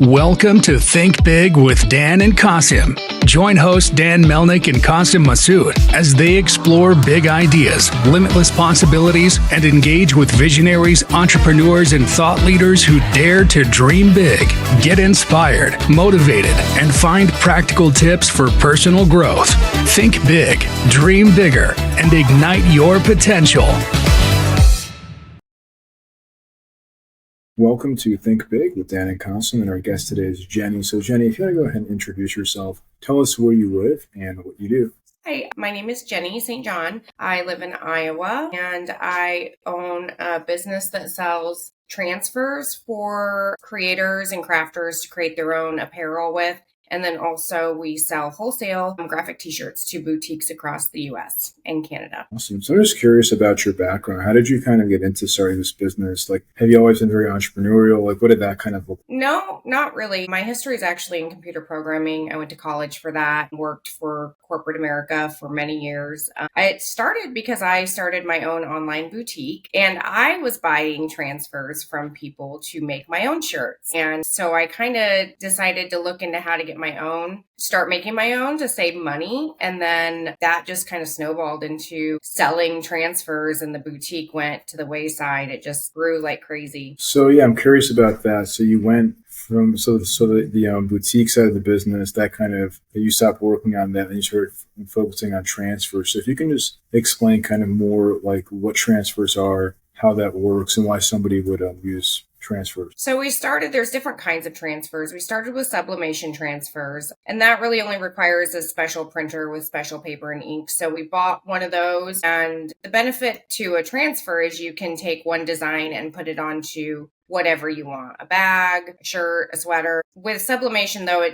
Welcome to Think Big with Dan and Qasim. Join hosts Dan Melnick and Qasim Masood as they explore big ideas, limitless possibilities, and engage with visionaries, entrepreneurs, and thought leaders who dare to dream big, get inspired, motivated, and find practical tips for personal growth. Think big, dream bigger, and ignite your potential. Welcome to Think Big with Dan and Qasim, and our guest today is Jenny. So Jenny, if you want to go ahead and introduce yourself, tell us where you live and what you do. Hi, my name is Jenny St. John. I live in Iowa, and I own a business that sells transfers for creators and crafters to create their own apparel with. And then also we sell wholesale graphic t-shirts to boutiques across the U.S. and Canada. Awesome. So I'm just curious about your background. How did you kind of get into starting this business? Like, have you always been very entrepreneurial? Like, what did that kind of look like? No, not really. My history is actually in computer programming. I went to college for that, worked for corporate America for many years. It started because I started my own online boutique, and I was buying transfers from people to make my own shirts. And so I kind of decided to look into how to get my own, start making my own to save money. And then that just kind of snowballed into selling transfers, and the boutique went to the wayside. It just grew like crazy. So yeah, I'm curious about that. So you went from the boutique side of the business, that kind of, you stopped working on that and you started focusing on transfers. So if you can just explain kind of more like what transfers are, how that works, and why somebody would use transfers. So there's different kinds of transfers. We started with sublimation transfers, and that really only requires a special printer with special paper and ink. So we bought one of those, and the benefit to a transfer is you can take one design and put it onto whatever you want, a bag, a shirt, a sweater. With sublimation though,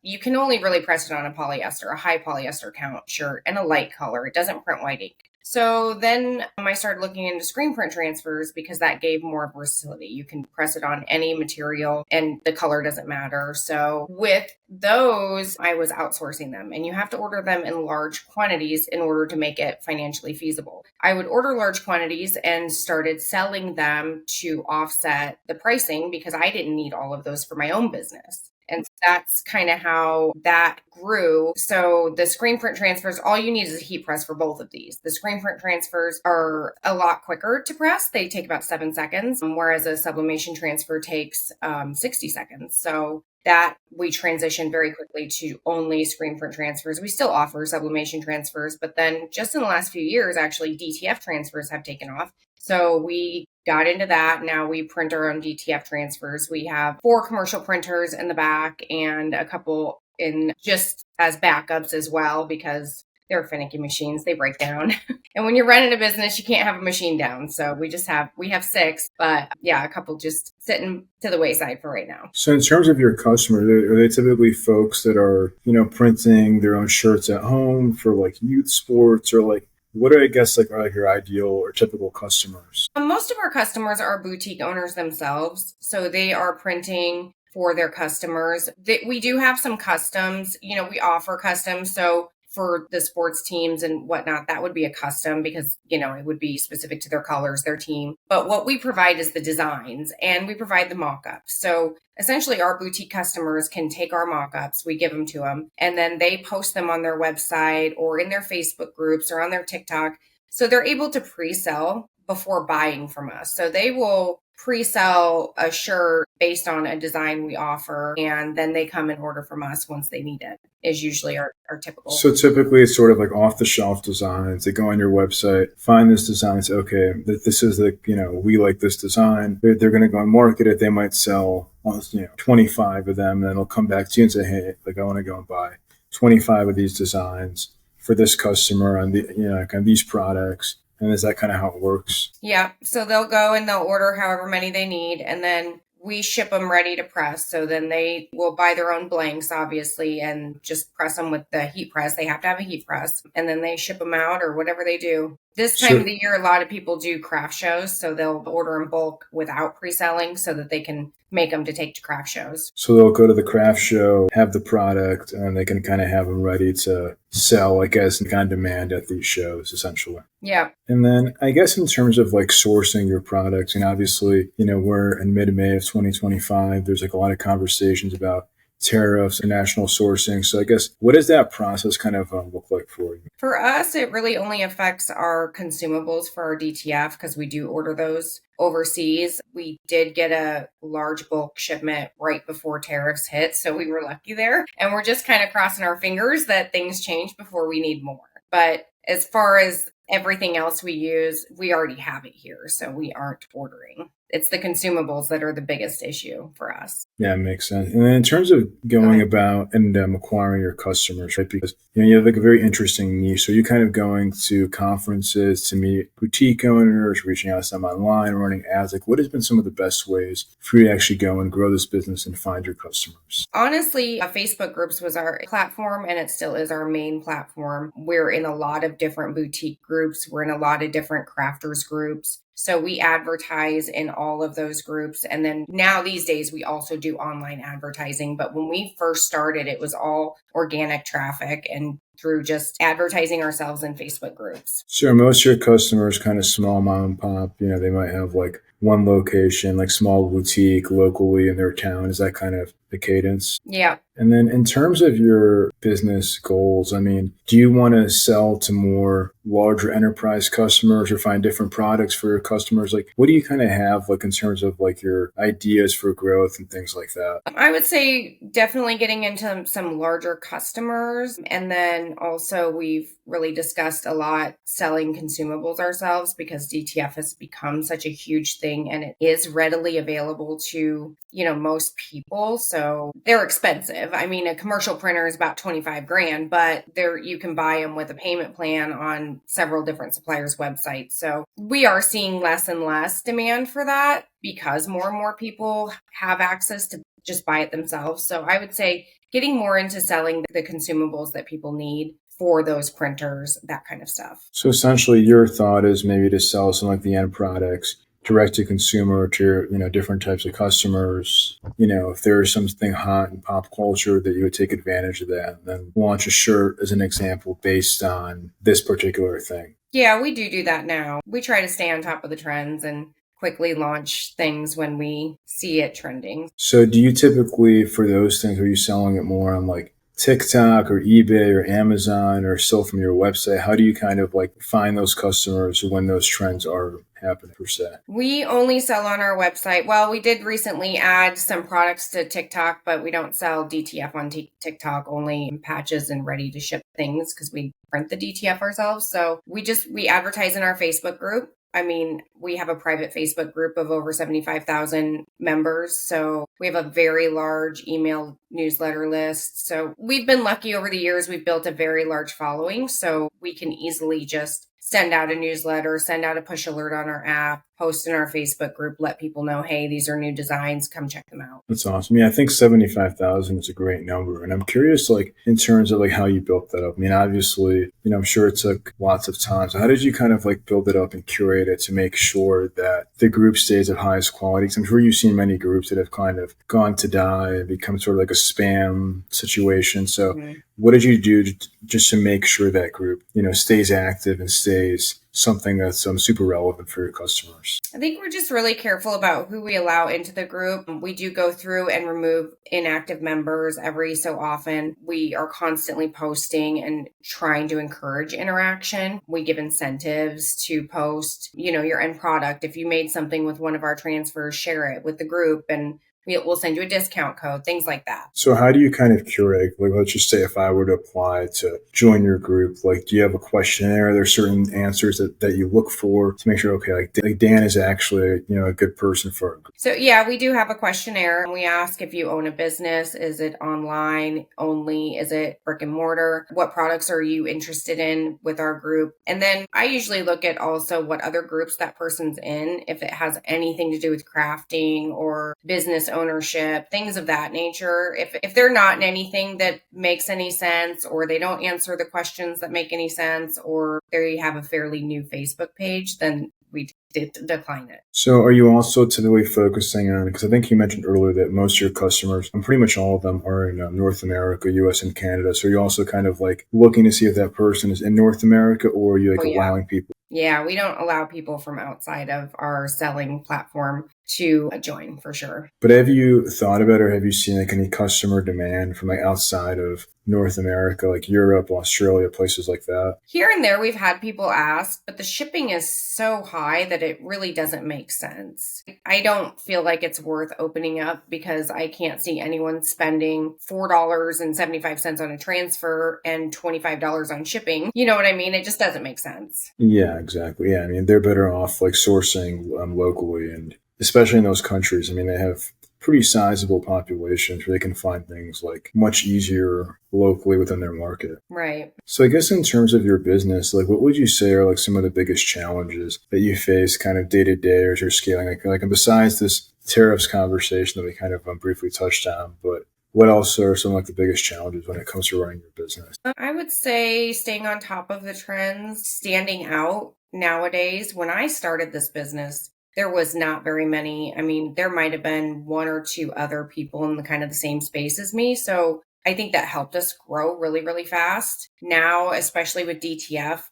you can only really press it on a high polyester count shirt and a light color. It doesn't print white ink. So then I started looking into screen print transfers because that gave more versatility. You can press it on any material and the color doesn't matter. So with those, I was outsourcing them, and you have to order them in large quantities in order to make it financially feasible. I would order large quantities and started selling them to offset the pricing because I didn't need all of those for my own business. And that's kind of how that grew. So the screen print transfers, all you need is a heat press for both of these. The screen print transfers are a lot quicker to press. They take about 7 seconds, whereas a sublimation transfer takes 60 seconds. So that we transitioned very quickly to only screen print transfers. We still offer sublimation transfers, but then just in the last few years, actually DTF transfers have taken off. So we got into that. Now we print our own DTF transfers. We have 4 commercial printers in the back and a couple in just as backups as well, because they're finicky machines. They break down. And when you're running a business, you can't have a machine down. So we have 6, but yeah, a couple just sitting to the wayside for right now. So in terms of your customers, are they typically folks that are, printing their own shirts at home for like youth sports, or like, what are, I guess, are like your ideal or typical customers? Most of our customers are boutique owners themselves. So they are printing for their customers. We do have some customs, we offer customs. So for the sports teams and whatnot, that would be a custom because, it would be specific to their colors, their team. But what we provide is the designs, and we provide the mock-ups. So essentially our boutique customers can take our mock-ups, we give them to them, and then they post them on their website or in their Facebook groups or on their TikTok. So they're able to pre-sell before buying from us. So they will pre-sell a shirt based on a design we offer, and then they come and order from us once they need it, is usually our typical. So typically it's sort of like off-the-shelf designs. They go on your website, find this design, say, okay, this is we like this design. They're going to go and market it. They might sell 25 of them, and then they'll come back to you and say, hey, I want to go and buy 25 of these designs for this customer on kind of these products. And is that kind of how it works? Yeah. So they'll go and they'll order however many they need, and then we ship them ready to press. So then they will buy their own blanks, obviously, and just press them with the heat press. They have to have a heat press, and then they ship them out or whatever they do. This time of the year, a lot of people do craft shows, so they'll order in bulk without pre-selling so that they can make them to take to craft shows. So they'll go to the craft show, have the product, and they can kind of have them ready to sell, I guess, in kind of demand at these shows, essentially. Yeah. And then I guess in terms of like sourcing your products, and obviously, we're in mid-May of 2025. There's like a lot of conversations about tariffs and national sourcing. So I guess what does that process kind of look like for you? For us, it really only affects our consumables for our DTF because we do order those overseas. We did get a large bulk shipment right before tariffs hit, so we were lucky there. And we're just kind of crossing our fingers that things change before we need more. But as far as everything else we use, we already have it here, so we aren't ordering. It's the consumables that are the biggest issue for us. Yeah, it makes sense. And then in terms of going about and acquiring your customers, right? Because you have like a very interesting niche. So you're kind of going to conferences to meet boutique owners, reaching out to them online, running ads. Like, what has been some of the best ways for you to actually go and grow this business and find your customers? Honestly, Facebook groups was our platform, and it still is our main platform. We're in a lot of different boutique groups. We're in a lot of different crafters groups. So we advertise in all of those groups. And then now these days, we also do online advertising. But when we first started, it was all organic traffic and through just advertising ourselves in Facebook groups. So are most of your customers kind of small mom and pop? They might have like one location, like small boutique locally in their town. Is that kind of the cadence? Yeah. And then in terms of your business goals, do you want to sell to more larger enterprise customers or find different products for your customers? Like, what do you kind of have like in terms of like your ideas for growth and things like that? I would say definitely getting into some larger customers. And then also we've really discussed a lot selling consumables ourselves because DTF has become such a huge thing and it is readily available to, most people. So they're expensive. A commercial printer is about $25,000, but you can buy them with a payment plan on several different suppliers' websites. So we are seeing less and less demand for that because more and more people have access to just buy it themselves. So I would say getting more into selling the consumables that people need for those printers, that kind of stuff. So essentially your thought is maybe to sell some like the end products direct to consumer to your, different types of customers. If there's something hot in pop culture that you would take advantage of that and then launch a shirt as an example based on this particular thing. Yeah, we do that now. We try to stay on top of the trends and quickly launch things when we see it trending. So do you typically, for those things, are you selling it more on like TikTok or eBay or Amazon or still from your website? How do you kind of like find those customers when those trends are happening per se? We only sell on our website. Well, we did recently add some products to TikTok, but we don't sell DTF on TikTok, only patches and ready to ship things because we print the DTF ourselves. So we advertise in our Facebook group. We have a private Facebook group of over 75,000 members. So we have a very large email newsletter list. So we've been lucky over the years. We've built a very large following. So we can easily just send out a newsletter, send out a push alert on our app, post in our Facebook group, let people know, hey, these are new designs, come check them out. That's awesome. I think 75,000 is a great number. And I'm curious, like, in terms of like how you built that up. Obviously, I'm sure it took lots of time. So how did you kind of like build it up and curate it to make sure that the group stays of highest quality? Because I'm sure you've seen many groups that have kind of gone to die and become sort of like a spam situation. So what did you do just to make sure that group, stays active and stays something that's super relevant for your customers? I think we're just really careful about who we allow into the group. We do go through and remove inactive members every so often. We are constantly posting and trying to encourage interaction. We give incentives to post, your end product. If you made something with one of our transfers, share it with the group and we'll send you a discount code, things like that. So how do you kind of curate? Like, let's just say if I were to apply to join your group, like, do you have a questionnaire? Are there certain answers that you look for to make sure, okay, like Dan is actually, a good person for it? So yeah, we do have a questionnaire and we ask if you own a business. Is it online only? Is it brick and mortar? What products are you interested in with our group? And then I usually look at also what other groups that person's in, if it has anything to do with crafting or business ownership, things of that nature. If they're not in anything that makes any sense, or they don't answer the questions that make any sense, or they have a fairly new Facebook page, then we did decline it. So are you also typically focusing on, because I think you mentioned earlier that most of your customers, and pretty much all of them, are in North America, US and Canada. So are you also kind of like looking to see if that person is in North America, or are you like allowing people? Yeah, we don't allow people from outside of our selling platform to join, for sure. But have you thought about, or have you seen like any customer demand from like outside of North America, like Europe, Australia, places like that? Here and there, we've had people ask, but the shipping is so high that it really doesn't make sense. I don't feel like it's worth opening up because I can't see anyone spending $4.75 on a transfer and $25 on shipping. You know what I mean? It just doesn't make sense. Yeah, exactly. Yeah, I mean, they're better off like sourcing locally, and especially in those countries. I mean, they have pretty sizable populations where they can find things like much easier locally within their market. Right. So I guess in terms of your business, like what would you say are like some of the biggest challenges that you face kind of day to day or as you're scaling? Like, and besides this tariffs conversation that we kind of briefly touched on, but what else are some like the biggest challenges when it comes to running your business? I would say staying on top of the trends, standing out nowadays. When I started this business, there was not very many. I mean, there might have been one or two other people in the kind of the same space as me. So I think that helped us grow really, really fast. Now, especially with DTF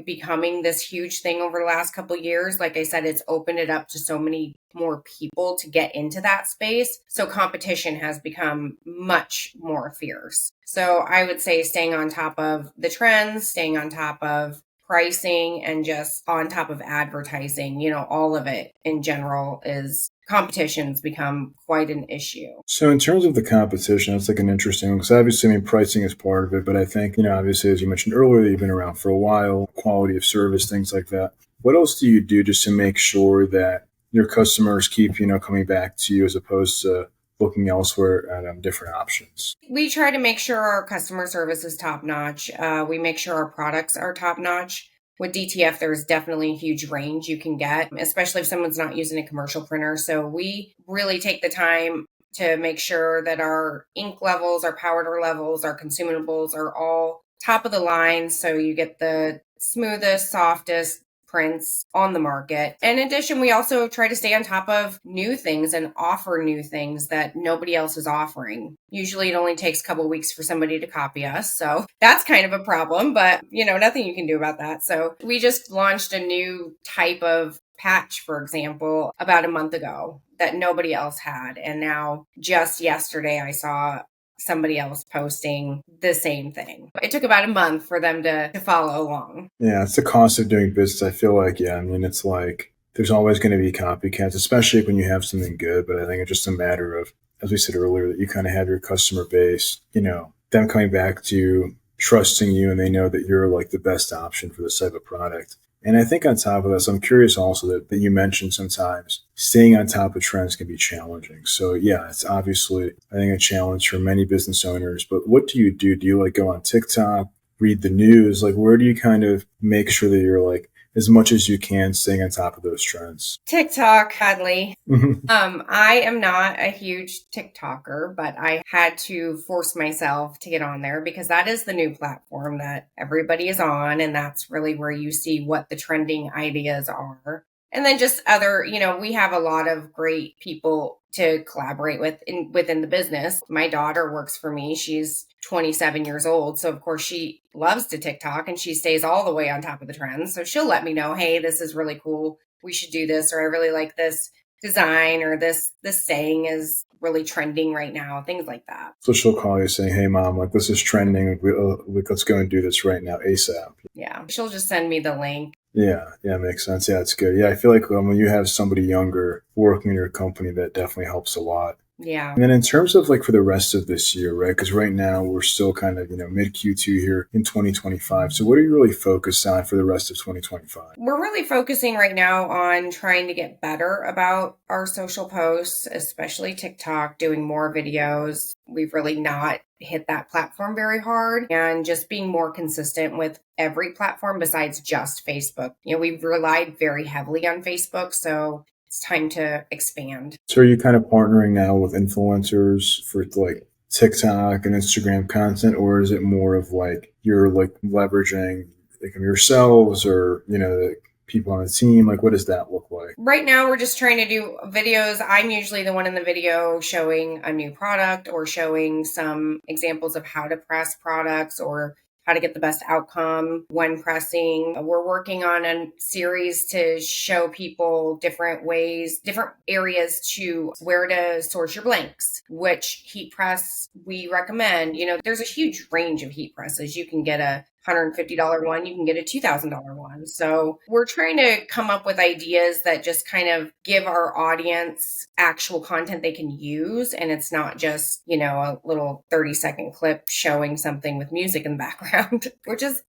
becoming this huge thing over the last couple of years, like I said, it's opened it up to so many more people to get into that space. So competition has become much more fierce. So I would say staying on top of the trends, staying on top of pricing, and just on top of advertising, all of it in general is competition's become quite an issue. So in terms of the competition, that's like an interesting one, because obviously, I mean, pricing is part of it, but I think, obviously, as you mentioned earlier, you've been around for a while, quality of service, things like that. What else do you do just to make sure that your customers keep, coming back to you as opposed to looking elsewhere at different options? We try to make sure our customer service is top notch. We make sure our products are top notch. With DTF, there's definitely a huge range you can get, especially if someone's not using a commercial printer. So we really take the time to make sure that our ink levels, our powder levels, our consumables are all top of the line. So you get the smoothest, softest prints on the market. In addition, we also try to stay on top of new things and offer new things that nobody else is offering. Usually it only takes a couple weeks for somebody to copy us. So that's kind of a problem, but nothing you can do about that. So we just launched a new type of patch, for example, about a month ago that nobody else had. And now just yesterday I saw somebody else posting the same thing. It took about a month for them to follow along. Yeah, it's the cost of doing business. I feel like, yeah, I mean, it's like there's always going to be copycats, especially when you have something good. But I think it's just a matter of, as we said earlier, that you kind of have your customer base, them coming back to you, trusting you, and they know that you're like the best option for this type of product. And I think on top of this, I'm curious also that you mentioned sometimes staying on top of trends can be challenging. So yeah, it's obviously, I think, a challenge for many business owners. But what do you do? Do you like go on TikTok, read the news? Like, where do you kind of make sure that you're like, as much as you can, staying on top of those trends? TikTok, Hadley. I am not a huge TikToker, but I had to force myself to get on there because that is the new platform that everybody is on. And that's really where you see what the trending ideas are. And then just other, we have a lot of great people to collaborate with within the business. My daughter works for me. She's 27 years old. So of course she loves to TikTok and she stays all the way on top of the trends. So she'll let me know, hey, this is really cool. We should do this. Or I really like this design, or this saying is really trending right now. Things like that. So she'll call you saying, hey mom, like this is trending. Let's go and do this right now ASAP. Yeah. She'll just send me the link. Yeah, makes sense. Yeah, it's good. Yeah, I feel like when you have somebody younger working in your company, that definitely helps a lot. Yeah. And then in terms of like for the rest of this year, right? Because right now we're still kind of, mid Q2 here in 2025. So what are you really focused on for the rest of 2025? We're really focusing right now on trying to get better about our social posts, especially TikTok, doing more videos. We've really not hit that platform very hard, and just being more consistent with every platform besides just Facebook. We've relied very heavily on Facebook. So it's time to expand. So are you kind of partnering now with influencers for like TikTok and Instagram content, or is it more of like you're like leveraging like yourselves or, the people on the team? Like, what does that look like? Right now, we're just trying to do videos. I'm usually the one in the video showing a new product or showing some examples of how to press products or how to get the best outcome when pressing. We're working on a series to show people different ways, different areas to where to source your blanks, which heat press we recommend. There's a huge range of heat presses. You can get a $150 one, you can get a $2,000 one. So we're trying to come up with ideas that just kind of give our audience actual content they can use. And it's not just, a little 30-second clip showing something with music in the background, which is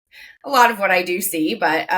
a lot of what I do see. But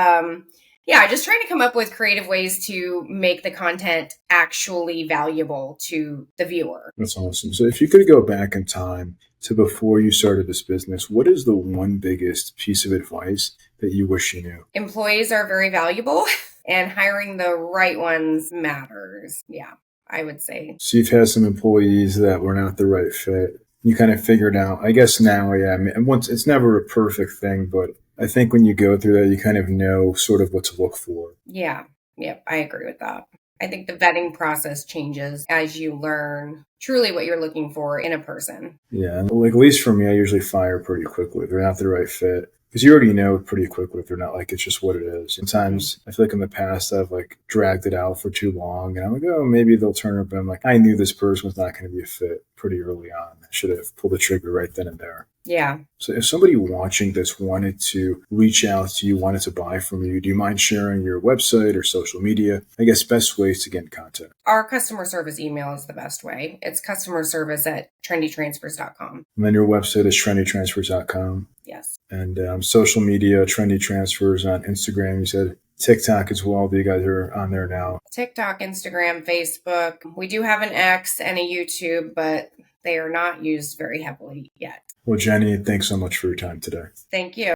just trying to come up with creative ways to make the content actually valuable to the viewer. That's awesome. So if you could go back in time to before you started this business, what is the one biggest piece of advice that you wish you knew? Employees are very valuable and hiring the right ones matters. Yeah, I would say. So you've had some employees that were not the right fit. You kind of figured out, I guess now, once it's never a perfect thing, but I think when you go through that, you kind of know sort of what to look for. Yeah. Yep. I agree with that. I think the vetting process changes as you learn truly what you're looking for in a person. Yeah. Like, at least for me, I usually fire pretty quickly. If they're not the right fit. Because you already know pretty quickly if they're not, like, it's just what it is. Sometimes I feel like in the past I've like dragged it out for too long and I'm like, oh, maybe they'll turn up. But I'm like, I knew this person was not going to be a fit pretty early on. I should have pulled the trigger right then and there. Yeah. So if somebody watching this wanted to reach out to you, wanted to buy from you, do you mind sharing your website or social media? I guess best ways to get in contact. Our customer service email is the best way. It's customerservice@trendytransfers.com. And then your website is trendytransfers.com. Yes. And social media, Trendy Transfers on Instagram. You said TikTok as well. You guys are on there now. TikTok, Instagram, Facebook. We do have an X and a YouTube, but they are not used very heavily yet. Well, Jenny, thanks so much for your time today. Thank you.